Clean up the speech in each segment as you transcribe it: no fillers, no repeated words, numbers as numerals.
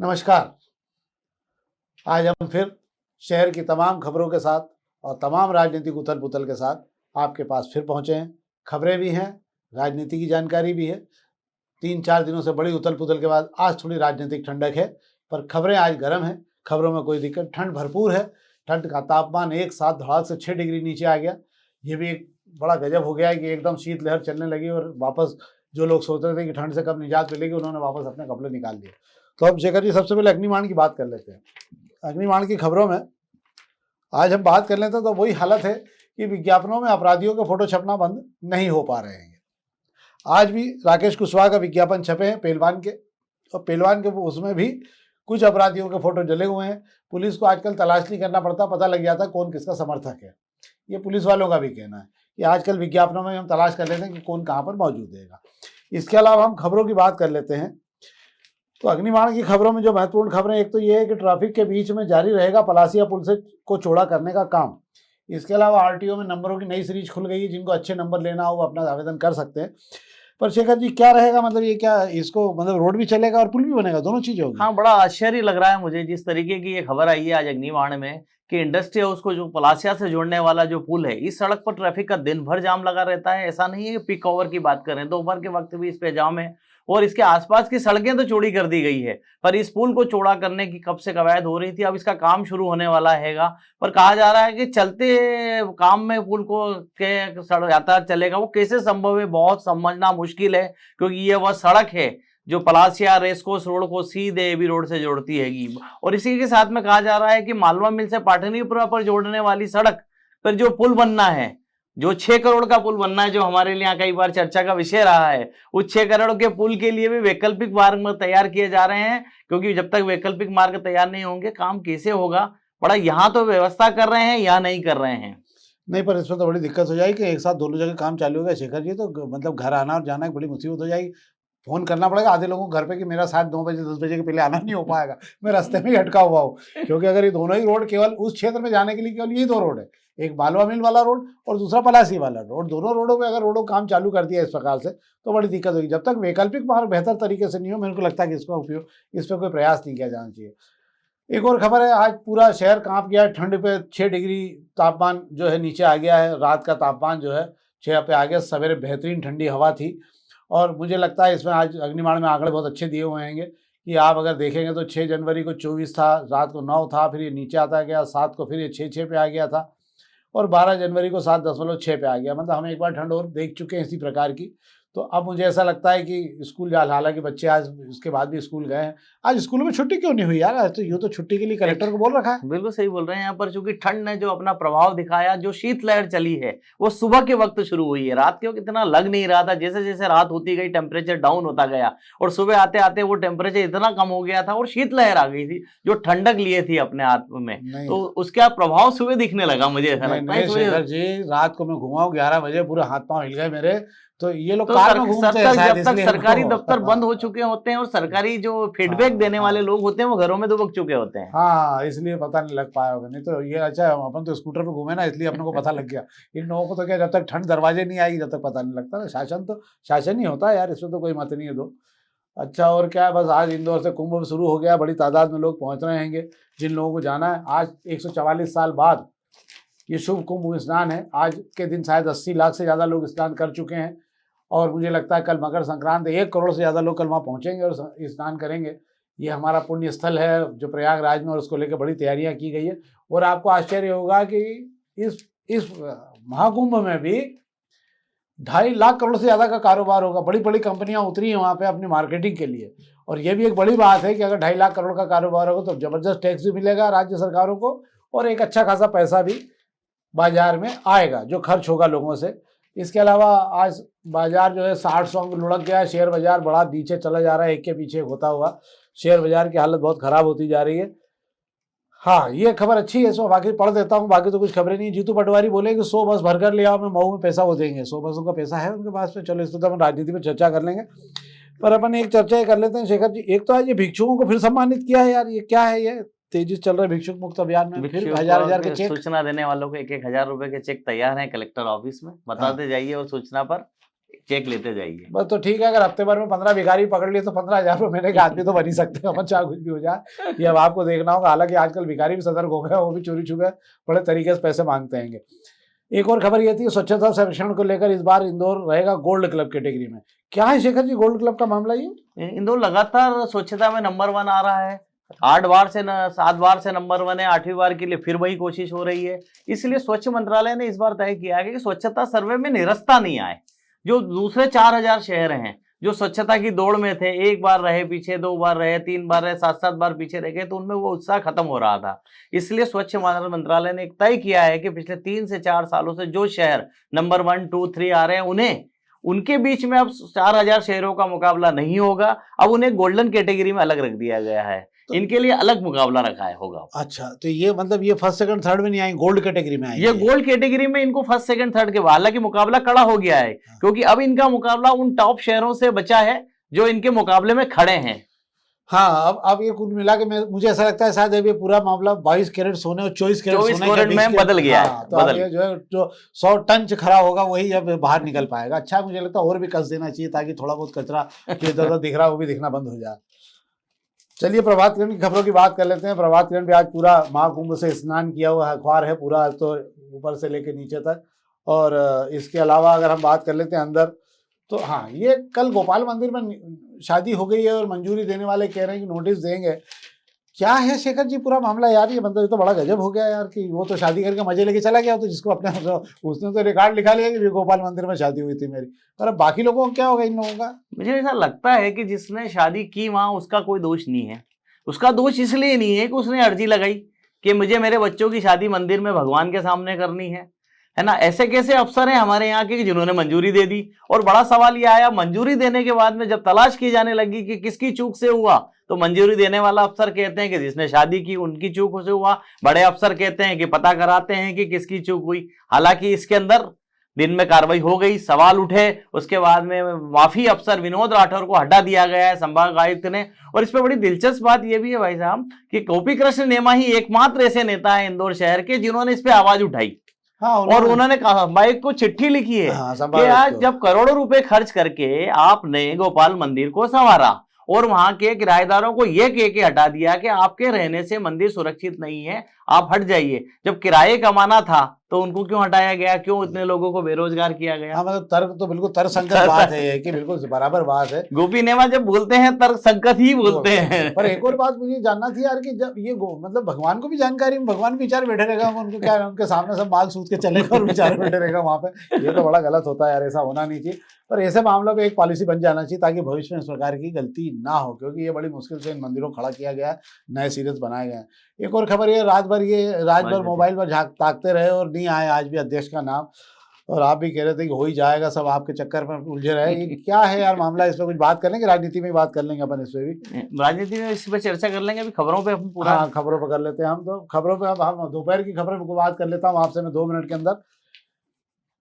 नमस्कार। आज हम फिर शहर की तमाम खबरों के साथ और तमाम राजनीतिक उथल पुथल के साथ आपके पास फिर पहुंचे हैं। खबरें भी हैं, राजनीति की जानकारी भी है। 3-4 दिनों से बड़ी उथल पुथल के बाद आज थोड़ी राजनीतिक ठंडक है, पर खबरें आज गर्म हैं। खबरों में कोई दिक्कत, ठंड भरपूर है। ठंड का तापमान एक साथ धड़ाक से 6 डिग्री नीचे आ गया। ये भी एक बड़ा गजब हो गया है कि एकदम शीतलहर चलने लगी और वापस जो लोग सोच रहे थे कि ठंड से कब निजात मिलेगी, उन्होंने वापस अपने कपड़े निकाल लिए। तो अब शेखर जी, सबसे पहले अग्निबाण की बात कर लेते हैं। अग्निबाण की खबरों में आज हम बात कर लेते हैं तो वही हालत है कि विज्ञापनों में अपराधियों के फोटो छपना बंद नहीं हो पा रहे हैं। आज भी राकेश कुशवाहा का विज्ञापन छपे हैं पहलवान के, और पहलवान के उसमें भी कुछ अपराधियों के फोटो जले हुए हैं। पुलिस को आजकल तलाश नहीं करना पड़ता, पता लग जाता कौन किसका समर्थक है। ये पुलिस वालों का भी कहना है कि आजकल विज्ञापनों में हम तलाश कर लेते हैं कि कौन कहाँ पर मौजूद रहेगा। इसके अलावा हम खबरों की बात कर लेते हैं। तो अग्निबाण की खबरों में जो महत्वपूर्ण खबरें, एक तो ये है कि ट्रैफिक के बीच में जारी रहेगा पलासिया पुल से को चौड़ा करने का काम। इसके अलावा आरटीओ में नंबरों की नई सीरीज खुल गई है। जिनको अच्छे नंबर लेना हो वो अपना आवेदन कर सकते हैं। पर शेखर जी, क्या रहेगा, मतलब ये क्या, इसको मतलब रोड भी चलेगा और पुल भी बनेगा, दोनों चीजें होगी? हाँ, बड़ा आश्चर्य लग रहा है मुझे जिस तरीके की ये खबर आई है आज अग्निबाण में कि इंडस्ट्री हाउस को जो पलासिया से जोड़ने वाला जो पुल है, इस सड़क पर ट्रैफिक का दिन भर जाम लगा रहता है। ऐसा नहीं है कि पीक आवर की बात करें, दोपहर के वक्त भी इस पे जाम है। और इसके आसपास की सड़कें तो चौड़ी कर दी गई है, पर इस पुल को चौड़ा करने की कब से कवायद हो रही थी। अब इसका काम शुरू होने वाला हैगा, पर कहा जा रहा है कि चलते काम में पुल को के यातायात चलेगा, वो कैसे संभव है बहुत समझना मुश्किल है, क्योंकि ये वह सड़क है जो पलासिया रेसकोर्स रोड को सीधे एबी रोड से जोड़ती हैगी। और इसी के साथ में कहा जा रहा है कि मालवा मिल से पाटनीपुरा पर जोड़ने वाली सड़क पर जो पुल बनना है, जो 6 करोड़ का पुल बनना है, जो हमारे लिए यहाँ कई बार चर्चा का विषय रहा है, उस 6 करोड़ के पुल के लिए भी वैकल्पिक मार्ग तैयार किए जा रहे हैं। क्योंकि जब तक वैकल्पिक मार्ग तैयार नहीं होंगे काम कैसे होगा। बड़ा यहाँ तो व्यवस्था कर रहे हैं, यहाँ नहीं कर रहे हैं। नहीं, पर इसमें तो बड़ी दिक्कत हो जाएगी कि एक साथ दोनों जगह काम चालू हो गया शेखर जी, तो मतलब घर आना और जाना एक बड़ी मुसीबत हो जाएगी। फोन करना पड़ेगा आधे लोगों को घर पे कि मेरा साथ 9 बजे 10 बजे के पहले आना नहीं हो पाएगा, मैं रास्ते में ही अटका हुआ हूँ। क्योंकि अगर ये दोनों ही रोड केवल उस क्षेत्र में जाने के लिए केवल यही 2 रोड है, एक मालवा मिल वाला रोड और दूसरा पलासी वाला रोड। दोनों रोडों पे अगर रोडों काम चालू कर दिया इस प्रकार से तो बड़ी दिक्कत होगी। जब तक वैकल्पिक मार्ग बेहतर तरीके से नहीं हो, मेरे को लगता है कि इसका उपयोग, इस पर कोई प्रयास नहीं किया जाना चाहिए। एक और खबर है, आज पूरा शहर कांप गया है ठंड पे। 6 डिग्री तापमान जो है नीचे आ गया है। रात का तापमान जो है 6 पे आ गया। सवेरे बेहतरीन ठंडी हवा थी। और मुझे लगता है इसमें आज अग्निबाण में आंकड़े बहुत अच्छे दिए हुए हैं कि आप अगर देखेंगे तो 6 जनवरी को 24 था, रात को 9 था, फिर ये नीचे आता गया। 7 को फिर ये 6 पे आ गया था और 12 जनवरी को 7.6 पे आ गया। मतलब हम एक बार ठंड और देख चुके हैं इसी प्रकार की। तो अब मुझे ऐसा लगता है कि स्कूल, हालांकि बच्चे आज इसके बाद भी स्कूल गए हैं। आज स्कूलों में छुट्टी क्यों नहीं हुई यार? आज तो यूँ तो छुट्टी के लिए कलेक्टर को बोल रखा है। बिल्कुल सही बोल रहे हैं। यहाँ पर चूंकि ठंड ने जो अपना प्रभाव दिखाया, जो शीतलहर चली है वो सुबह के वक्त शुरू हुई है। रात के वक्त इतना लग नहीं रहा था। जैसे जैसे रात होती गई टेम्परेचर डाउन होता गया और सुबह आते आते वो टेम्परेचर इतना कम हो गया था और शीतलहर आ गई थी जो ठंडक लिए थी अपने हाथ में। तो उसका प्रभाव सुबह दिखने लगा। मुझे ऐसा लगता है शेखर जी, रात को मैं घुमा 11 बजे, पूरे हाथ पांव हिल गए मेरे। तो ये लोग तो कार में घूमते हैं शायद, जब तक सरकारी दफ्तर बंद हो चुके होते हैं और सरकारी जो फीडबैक देने वाले लोग होते हैं वो घरों में दुबक चुके होते हैं। हाँ, इसलिए पता नहीं लग पाया होगा। नहीं तो ये अच्छा, अपन तो स्कूटर पे घूमे ना, इसलिए अपने को पता लग गया। इन लोगों को तो क्या, जब तक ठंड दरवाजे नहीं आएगी जब तक पता नहीं लगता ना। शासन तो शासन ही होता है यार, इसमें तो कोई मत नहीं है दो। अच्छा, और क्या है, बस आज इंदौर से कुंभ शुरू हो गया। बड़ी तादाद में लोग पहुंच रहे हैं जिन लोगों को जाना है। आज 144 साल बाद ये शुभ कुंभ स्नान है। आज के दिन शायद 80 लाख से ज़्यादा लोग स्नान कर चुके हैं और मुझे लगता है कल मकर संक्रांति, 1 करोड़ से ज़्यादा लोग कल वहाँ पहुँचेंगे और स्नान करेंगे। ये हमारा पुण्य स्थल है जो प्रयागराज में, और उसको लेकर बड़ी तैयारियां की गई है। और आपको आश्चर्य होगा कि इस महाकुंभ में भी 2.5 लाख करोड़ से ज़्यादा का कारोबार होगा। बड़ी बड़ी कंपनियां उतरी हैं वहाँ पे अपनी मार्केटिंग के लिए। और ये भी एक बड़ी बात है कि अगर 2.5 लाख करोड़ का कारोबार होगा तो ज़बरदस्त टैक्स भी मिलेगा राज्य सरकारों को और एक अच्छा खासा पैसा भी बाजार में आएगा जो खर्च होगा लोगों से। इसके अलावा आज बाजार जो है 60-100 में लुढ़क गया है। शेयर बाजार बड़ा नीचे चला जा रहा है, एक के पीछे एक होता हुआ। शेयर बाजार की हालत बहुत खराब होती जा रही है। हाँ, ये खबर अच्छी है, इसमें बाकी पढ़ देता हूँ, बाकी तो कुछ खबरें नहीं। जीतू पटवारी बोले कि 100 बस भरकर ले आओ, मैं मऊ में पैसा वो देंगे। 100 बसों का पैसा है उनके पास में। चलो, इस तो हम राजनीति में चर्चा कर लेंगे, पर अपन एक चर्चा कर लेते हैं शेखर जी। एक तो आज ये भिक्षुकों को फिर सम्मानित किया है यार, ये क्या है? ये तेजी से चल रहा है भिक्षुक मुक्त अभियान में, फिर 1000 के चेक। सूचना देने वालों को 1-1 हजार रुपए के चेक तैयार हैं कलेक्टर ऑफिस में। बताते जाइए और सूचना पर चेक लेते जाइए। बस तो ठीक है, अगर हफ्ते भर में 15 भिखारी पकड़ लिए तो 15,000 रुपये महीने का आदमी तो बन ही सकते हैं, अपन चाहे कुछ भी हो जाए। ये अब आपको देखना होगा। हालांकि आजकल भिखारी भी सतर्क हो गए, वो भी चोरी छुपे बड़े तरीके से पैसे मांगते हैं। एक और खबर ये थी, स्वच्छता सर्वेक्षण को लेकर इस बार इंदौर रहेगा गोल्ड क्लब कैटेगरी में। क्या है शेखर जी गोल्ड क्लब का मामला? ये इंदौर लगातार स्वच्छता में नंबर 1 आ रहा है, 7 बार से नंबर 1 है, 8वीं बार के लिए फिर वही कोशिश हो रही है। इसलिए स्वच्छ मंत्रालय ने इस बार तय किया है कि स्वच्छता सर्वे में निरस्ता नहीं आए। जो दूसरे 4000 शहर हैं जो स्वच्छता की दौड़ में थे, 1 बार रहे पीछे, 2 बार रहे, 3 बार रहे, 7-7 बार पीछे रह गए, तो उनमें वो उत्साह खत्म हो रहा था। इसलिए स्वच्छ भारत मंत्रालय ने एक तय किया है कि पिछले 3 से 4 सालों से जो शहर नंबर 1, 2, 3 आ रहे हैं, उनके बीच में अब 4000 शहरों का मुकाबला नहीं होगा। अब उन्हें गोल्डन कैटेगरी में अलग रख दिया गया है, तो इनके लिए अलग मुकाबला रखा है होगा। अच्छा, तो ये मतलब ये फर्स्ट सेकंड थर्ड में नहीं आएंगे, गोल्ड कैटेगरी में आएंगे। ये गोल्ड कैटेगरी में इनको फर्स्ट सेकंड थर्ड के बाद, हालांकि मुकाबला कड़ा हो गया है, क्योंकि अब इनका मुकाबला उन टॉप शहरों से बचा है जो इनके मुकाबले में खड़े हैं। हाँ, अब ये कुल मिला के मुझे ऐसा लगता है शायद अब ये पूरा मामला 22 कैरेट सोने और 24 कैरेट में बदल गया है। तो अब ये जो 100 टन खरा होगा वही अब बाहर निकल पाएगा। अच्छा, मुझे लगता है और भी कस देना चाहिए ताकि थोड़ा बहुत कचरा जो इधर दिख रहा है वो भी दिखना बंद हो जाए। चलिए प्रभात किरण की खबरों की बात कर लेते हैं। प्रभात किरण भी आज पूरा महाकुंभ से स्नान किया हुआ अखबार है पूरा, तो ऊपर से लेकर नीचे तक। और इसके अलावा अगर हम बात कर लेते हैं अंदर, तो हाँ, ये कल गोपाल मंदिर में शादी हो गई है और मंजूरी देने वाले कह रहे हैं कि नोटिस देंगे। क्या है शेखर जी पूरा मामला यार? ये मतलब ये तो बड़ा गजब हो गया यार कि वो तो शादी करके मजे लेके चला गया, तो जिसको अपने उसने तो रिकॉर्ड लिखा लिया कि गोपाल मंदिर में शादी हुई थी मेरी, पर अब बाकी लोगों को क्या होगा इन लोगों का? मुझे ऐसा लगता है कि जिसने शादी की वहां उसका कोई दोष नहीं है। उसका दोष इसलिए नहीं है कि उसने अर्जी लगाई कि मुझे मेरे बच्चों की शादी मंदिर में भगवान के सामने करनी है ना। ऐसे कैसे अफसर हैं हमारे यहाँ के जिन्होंने मंजूरी दे दी। और बड़ा सवाल यह आया मंजूरी देने के बाद में जब तलाश की जाने लगी कि किसकी चूक से हुआ, तो मंजूरी देने वाला अफसर कहते हैं कि जिसने शादी की उनकी चूक से हुआ, बड़े अफसर कहते हैं कि पता कराते हैं कि किसकी चूक हुई। हालांकि इसके अंदर दिन में कार्रवाई हो गई, सवाल उठे, उसके बाद में माफी अफसर विनोद राठौर को हटा दिया गया है संभाग आयुक्त ने। और इस पर बड़ी दिलचस्प बात यह भी है भाई साहब कि गोपी कृष्ण नेमा ही एकमात्र ऐसे नेता है इंदौर शहर के जिन्होंने इस पे आवाज उठाई। हाँ, और उन्होंने कहा, बाइक को चिट्ठी लिखी है कि आज जब करोड़ों रुपए खर्च करके आपने गोपाल मंदिर को संवारा और वहां के किराएदारों को यह कह के हटा दिया कि आपके रहने से मंदिर सुरक्षित नहीं है, आप हट जाइए। जब किराए कमाना था तो उनको क्यों हटाया गया? क्यों इतने लोगों को बेरोजगार किया गया? हाँ, मतलब तर्क तो बिल्कुल तर्कसंगत बात है कि बिल्कुल बराबर बात है। गोपी नेमा जब बोलते हैं तर्कसंगत ही बोलते हैं। पर एक और बात मुझे जानना थी यार कि जब ये मतलब भगवान को भी जानकारी, भगवान बेचारे बैठे रहेगा, उनको क्या उनके सामने सब माल सूद के चलेगा और बेचारे बैठे रहेगा वहां पे? ये तो बड़ा गलत होता है यार, ऐसा होना नहीं चाहिए। पर ऐसे मामलों पे एक पॉलिसी बन जाना चाहिए ताकि भविष्य में इस प्रकार की गलती ना हो, क्योंकि ये बड़ी मुश्किल से इन मंदिरों को खड़ा किया गया, नए सीरीज बनाए गए हैं। एक और खबर ये रात भर मोबाइल पर ताकते रहे और नहीं आए आज भी अध्यक्ष का नाम, और आप भी कह रहे थे कि हो ही जाएगा, सब आपके चक्कर में उलझे रहे। ये क्या है यार मामला? इस पर कुछ बात कर लेंगे, राजनीति में बात कर लेंगे अपन, इस पर भी राजनीति में इस पर चर्चा कर लेंगे। अभी खबरों पे हम पूरा, हाँ, खबरों पर कर लेते हैं हम। तो खबरों पे अब हम दोपहर की खबरों को बात कर लेता हूँ आपसे मैं 2 मिनट के अंदर।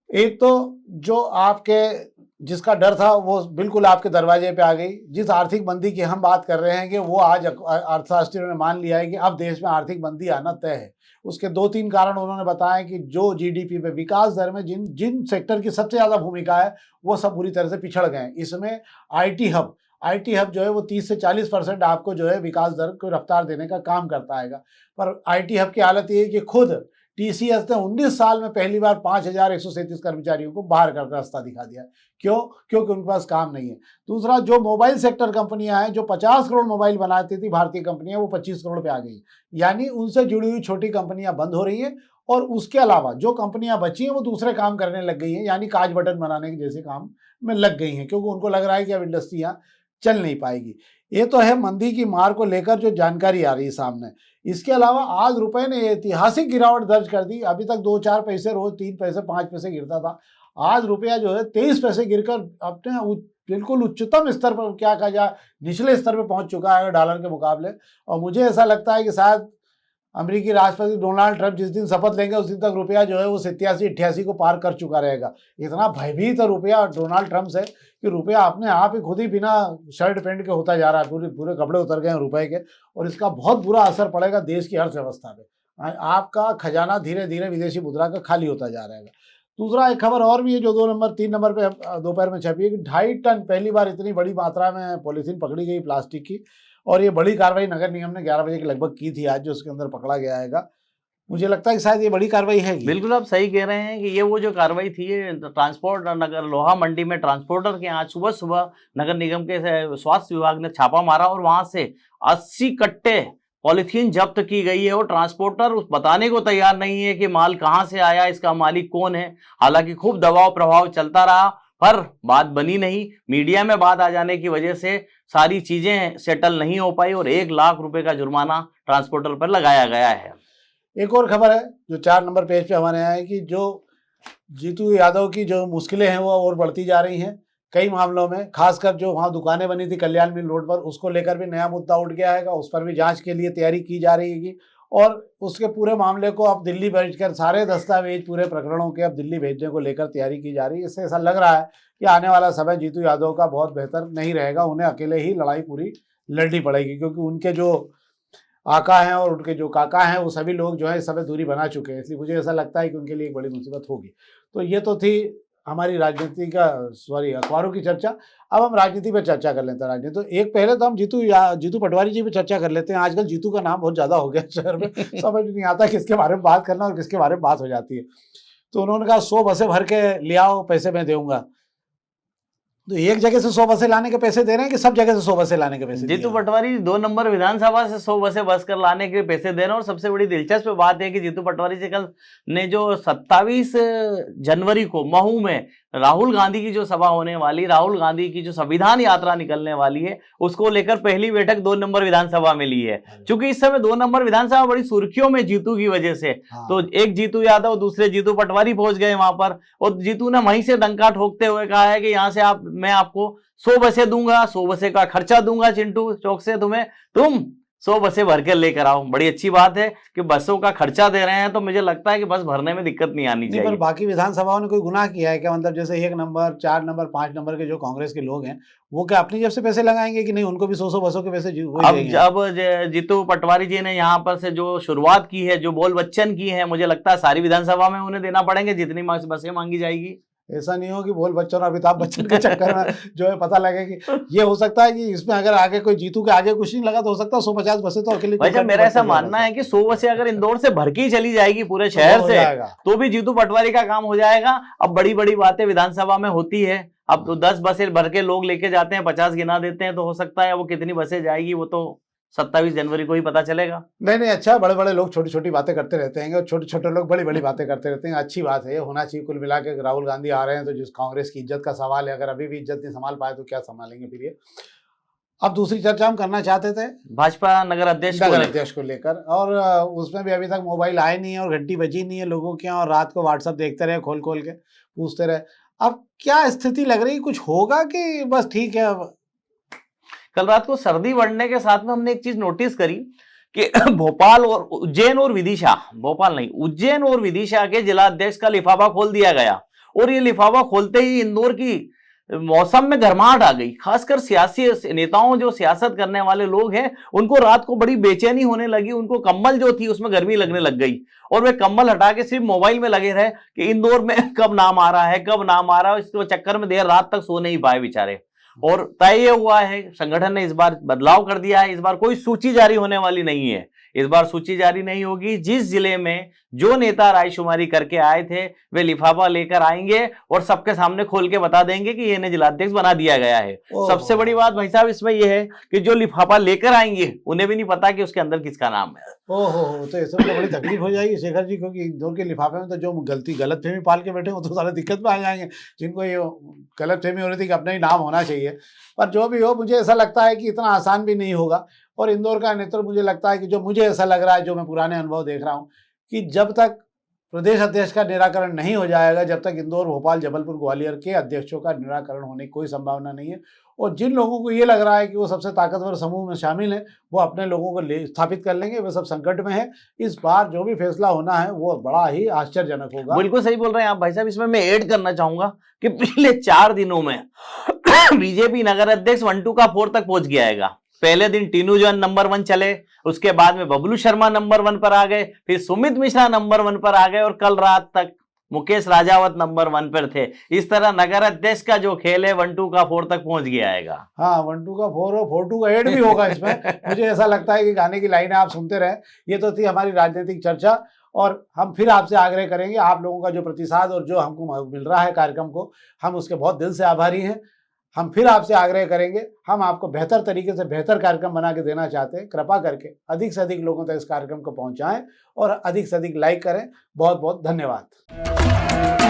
एक तो जो आपके जिसका डर था वो बिल्कुल आपके दरवाजे पे आ गई। जिस आर्थिक मंदी की हम बात कर रहे हैं कि वो आज अर्थशास्त्रियों ने मान लिया है कि अब देश में आर्थिक मंदी आना तय है। उसके 2-3 कारण उन्होंने बताया कि जो जीडीपी पे विकास दर में जिन जिन सेक्टर की सबसे ज्यादा भूमिका है वो सब बुरी तरह से पिछड़ गए। इसमें आईटी हब जो है वो 30 से 40% आपको जो है विकास दर को रफ्तार देने का काम करता है। पर आईटी हब की हालत ये है कि खुद टीसीएस ने 19 साल में पहली बार 5,137 कर्मचारियों को बाहर कर रास्ता दिखा दिया। क्यों? क्योंकि उनके पास काम नहीं है। दूसरा, जो मोबाइल सेक्टर कंपनियां हैं जो 50 करोड़ मोबाइल बनाती थी भारतीय कंपनियां, वो 25 करोड़ पे आ गई, यानी उनसे जुड़ी हुई छोटी कंपनियां बंद हो रही हैं। और उसके अलावा जो कंपनियां बची हैं वो दूसरे काम करने लग गई हैं, यानी काज बटन बनाने के जैसे काम में लग गई हैं, क्योंकि उनको लग रहा है कि अब इंडस्ट्री यहाँ चल नहीं पाएगी। ये तो है मंदी की मार को लेकर जो जानकारी आ रही है सामने। इसके अलावा आज रुपए ने ऐतिहासिक गिरावट दर्ज कर दी। अभी तक 2-4 पैसे रोज 3 पैसे 5 पैसे गिरता था, आज रुपया जो है 23 पैसे गिरकर अपने बिल्कुल उच्चतम स्तर पर, क्या कहा जाए, निचले स्तर पर पहुंच चुका है डॉलर के मुकाबले। और मुझे ऐसा लगता है कि शायद अमेरिकी राष्ट्रपति डोनाल्ड ट्रंप जिस दिन शपथ लेंगे उस दिन तक रुपया जो है वो 87-88 को पार कर चुका रहेगा। इतना भयभीत है रुपया डोनाल्ड ट्रंप से कि रुपया अपने आप ही खुद ही बिना शर्ट पैंट के होता जा रहा है, पूरे कपड़े उतर गए हैं रुपए के। और इसका बहुत बुरा असर पड़ेगा देश की अर्थव्यवस्था पे। आपका खजाना धीरे धीरे विदेशी मुद्रा का खाली होता जा रहेगा। दूसरा एक खबर और भी है जो 3 नंबर पे दोपहर में छपी है कि 2.5 टन पहली बार इतनी बड़ी मात्रा में पॉलीथीन पकड़ी गई प्लास्टिक की, और ये बड़ी कार्रवाई नगर निगम ने 11 बजे के लगभग की थी आज, जो उसके अंदर पकड़ा गया है। मुझे लगता है कि शायद ये बड़ी कार्रवाई है। बिल्कुल आप सही कह रहे हैं कि ये वो जो कार्रवाई थी, ये ट्रांसपोर्ट नगर लोहा मंडी में ट्रांसपोर्टर के यहाँ सुबह सुबह नगर निगम के स्वास्थ्य विभाग ने छापा मारा और वहां से 80 कट्टे पॉलीथीन जब्त की गई है। और ट्रांसपोर्टर बताने को तैयार नहीं है कि माल कहां से आया, इसका मालिक कौन है। हालांकि खूब दबाव प्रभाव चलता रहा पर बात बनी नहीं। मीडिया में बात आ जाने की वजह से सारी चीजें सेटल नहीं हो पाई और 1 लाख रुपए का जुर्माना ट्रांसपोर्टर पर लगाया गया है। एक और खबर है जो 4 नंबर पेज पे हमारे यहाँ है कि जो जीतू यादव की जो मुश्किलें हैं वो और बढ़ती जा रही हैं कई मामलों में, खासकर जो वहाँ दुकानें बनी थी कल्याण मिल रोड पर, उसको लेकर भी नया मुद्दा उठ गया है। उस पर भी जांच के लिए तैयारी की जा रही है और उसके पूरे मामले को अब दिल्ली भेजकर सारे दस्तावेज पूरे प्रकरणों के अब दिल्ली भेजने को लेकर तैयारी की जा रही है। इससे ऐसा लग रहा है कि आने वाला समय जीतू यादव का बहुत बेहतर नहीं रहेगा, उन्हें अकेले ही लड़ाई पूरी लड़नी पड़ेगी, क्योंकि उनके जो आका हैं और उनके जो काका हैं वो सभी लोग जो है इस समय दूरी बना चुके हैं। इसलिए मुझे ऐसा लगता है कि उनके लिए एक बड़ी मुसीबत होगी। तो ये तो थी हमारी राजनीति का अखबारों की चर्चा। अब हम राजनीति पर चर्चा कर लेते हैं। राजनीति तो एक पहले तो हम जीतू पटवारी जी पे चर्चा कर लेते हैं। आजकल जीतू का नाम बहुत ज़्यादा हो गया शहर में, समझ नहीं आता किसके बारे में बात करना और किसके बारे में बात हो जाती है। तो उन्होंने कहा 100 बसें भर के ले आओ, पैसे मैं दूंगा। तो एक जगह से 100 बसें लाने के पैसे दे रहे हैं कि सब जगह से 100 बसें लाने के पैसे? जीतू पटवारी 2 नंबर विधानसभा से 100 बसें बस कर लाने के पैसे दे रहे हैं। और सबसे बड़ी दिलचस्प बात है कि जीतू पटवारी जी कल ने जो 27 जनवरी को महू में राहुल गांधी की जो सभा होने वाली, राहुल गांधी की जो संविधान यात्रा निकलने वाली है, उसको लेकर पहली बैठक 2 नंबर विधानसभा में ली है। क्योंकि इस समय 2 नंबर विधानसभा बड़ी सुर्खियों में जीतू की वजह से। तो एक जीतू यादव दूसरे जीतू पटवारी पहुंच गए वहां पर और जीतू ने वहीं से डंका ठोकते हुए कहा है कि यहाँ से मैं आपको 100 बसें दूंगा, 100 बसें का खर्चा दूंगा चिंटू चौक से, तुम 100 बसें भर के लेकर आओ। बड़ी अच्छी बात है कि बसों का खर्चा दे रहे हैं, तो मुझे लगता है कि बस भरने में दिक्कत नहीं आनी चाहिए। पर बाकी विधानसभाओं ने कोई गुनाह किया है क्या? मतलब जैसे 1 नंबर, 4 नंबर, 5 नंबर के जो कांग्रेस के लोग हैं वो क्या अपनी जेब से पैसे लगाएंगे कि नहीं? उनको भी 100 बसों के पैसे अब जीतू पटवारी जी ने यहाँ पर से जो शुरुआत की है, जो बोल बच्चन की है, मुझे लगता है सारी विधानसभा में उन्हें देना पड़ेंगे जितनी बसें मांगी जाएगी। ऐसा नहीं हो कि बोल बच्चन और अमिताभ बच्चन के चक्कर में जो है पता लगे कि ये हो सकता है कि इसमें अगर आगे कोई जीतू के आगे कुछ नहीं लगा तो हो सकता है 150 बसें तो अकेले। भाई मेरा ऐसा मानना है कि 100 बसें अगर इंदौर से भर के ही चली जाएगी पूरे शहर से तो भी जीतू पटवारी का काम हो जाएगा। अब बड़ी बड़ी बातें विधानसभा में होती है। अब तो 10 बसें भर के लोग लेके जाते हैं, 50 गिना देते हैं, तो हो सकता है वो कितनी बसें जाएगी वो तो 27 जनवरी को ही पता चलेगा। नहीं, अच्छा, बड़े बड़े लोग छोटी छोटी बातें करते रहते हैं और छोटे छोटे लोग बड़ी बड़ी बातें करते रहते हैं। अच्छी बात है, ये होना चाहिए। कुल मिला के राहुल गांधी आ रहे हैं तो जिस कांग्रेस की इज्जत का सवाल है, अगर अभी भी इज्जत नहीं संभाल पाए तो क्या संभालेंगे फिर ये। अब दूसरी चर्चा हम करना चाहते थे भाजपा नगर अध्यक्ष को लेकर, और उसमें भी अभी तक मोबाइल आए नहीं है और घंटी बजी नहीं है लोगों के, और रात को व्हाट्सएप देखते रहे, खोल खोल के पूछते रहे। अब क्या स्थिति लग रही, कुछ होगा कि बस ठीक है? अब कल रात को सर्दी बढ़ने के साथ में हमने एक चीज नोटिस करी कि भोपाल और उज्जैन और विदिशा, भोपाल नहीं उज्जैन और विदिशा के जिला अध्यक्ष का लिफाफा खोल दिया गया। और ये लिफाफा खोलते ही इंदौर की मौसम में गर्माहट आ गई। खासकर सियासी नेताओं, जो सियासत करने वाले लोग हैं, उनको रात को बड़ी बेचैनी होने लगी। उनको कंबल जो थी उसमें गर्मी लगने लग गई और वे कंबल हटा के सिर्फ मोबाइल में लगे रहे कि इंदौर में कब नाम आ रहा है, कब नाम आ रहा है। इसके चक्कर में देर रात तक सो नहीं पाए बेचारे। और तय हुआ है, संगठन ने इस बार बदलाव कर दिया है। इस बार कोई सूची जारी होने वाली नहीं है। इस बार सूची जारी नहीं होगी। जिस जिले में जो नेता रायशुमारी करके आए थे वे लिफाफा लेकर आएंगे और सबके सामने खोल के बता देंगे कि इन्हें जिलाध्यक्ष बना दिया गया है। सबसे बड़ी बात भाई साहब इसमें यह है कि जो लिफाफा लेकर आएंगे उन्हें भी नहीं पता कि उसके अंदर किसका नाम है। तो इसमें तो बड़ी तकलीफ हो जाएगी शेखर जी, क्योंकि इंदौर के लिफाफे में तो जो गलतफहमी पाल के बैठे हो तो सारे दिक्कत में आ जाएंगे, जिनको ये गलतफहमी हो रही थी कि अपना ही नाम होना चाहिए। पर जो भी हो, मुझे ऐसा लगता है कि इतना आसान भी नहीं होगा। और इंदौर का नेतृत्व, मुझे लगता है कि जो मुझे ऐसा लग रहा है, जो मैं पुराने अनुभव देख रहा हूँ, कि जब तक प्रदेश अध्यक्ष का निराकरण नहीं हो जाएगा, जब तक इंदौर, भोपाल, जबलपुर, ग्वालियर के अध्यक्षों का निराकरण होने की कोई संभावना नहीं है। और जिन लोगों को ये लग रहा है कि वो सबसे ताकतवर समूह में शामिल हैं, वो अपने लोगों को स्थापित कर लेंगे, वे सब संकट में है। इस बार जो भी फैसला होना है वो बड़ा ही आश्चर्यजनक होगा। बिल्कुल सही बोल रहे हैं आप भाई साहब। इसमें मैं ऐड करना चाहूंगा कि पिछले 4 दिनों में बीजेपी नगर अध्यक्ष 1 to 4 तक पहुंच गया है। पहले दिन टीनू जैन नंबर 1 चले, उसके बाद में बबलू शर्मा नंबर 1 पर आ गए, फिर सुमित मिश्रा नंबर 1 पर आ गए और कल रात तक मुकेश राजावत नंबर 1 पर थे। इस तरह नगर अध्यक्ष का जो खेल है 1 2 का 4 तक पहुंच गया आएगा। हाँ 1 2 का 4 और 4 2 का 8 भी होगा इसमें। मुझे ऐसा लगता है कि गाने की लाइनें आप सुनते रहे। ये तो थी हमारी राजनीतिक चर्चा, और हम फिर आपसे आग्रह करेंगे, आप लोगों का जो प्रतिसाद और जो हमको मिल रहा है कार्यक्रम को, हम उसके बहुत दिल से आभारी हैं। हम फिर आपसे आग्रह करेंगे, हम आपको बेहतर तरीके से बेहतर कार्यक्रम बना के देना चाहते हैं। कृपा करके अधिक से अधिक लोगों तक इस कार्यक्रम को पहुंचाएं और अधिक से अधिक लाइक करें। बहुत बहुत धन्यवाद।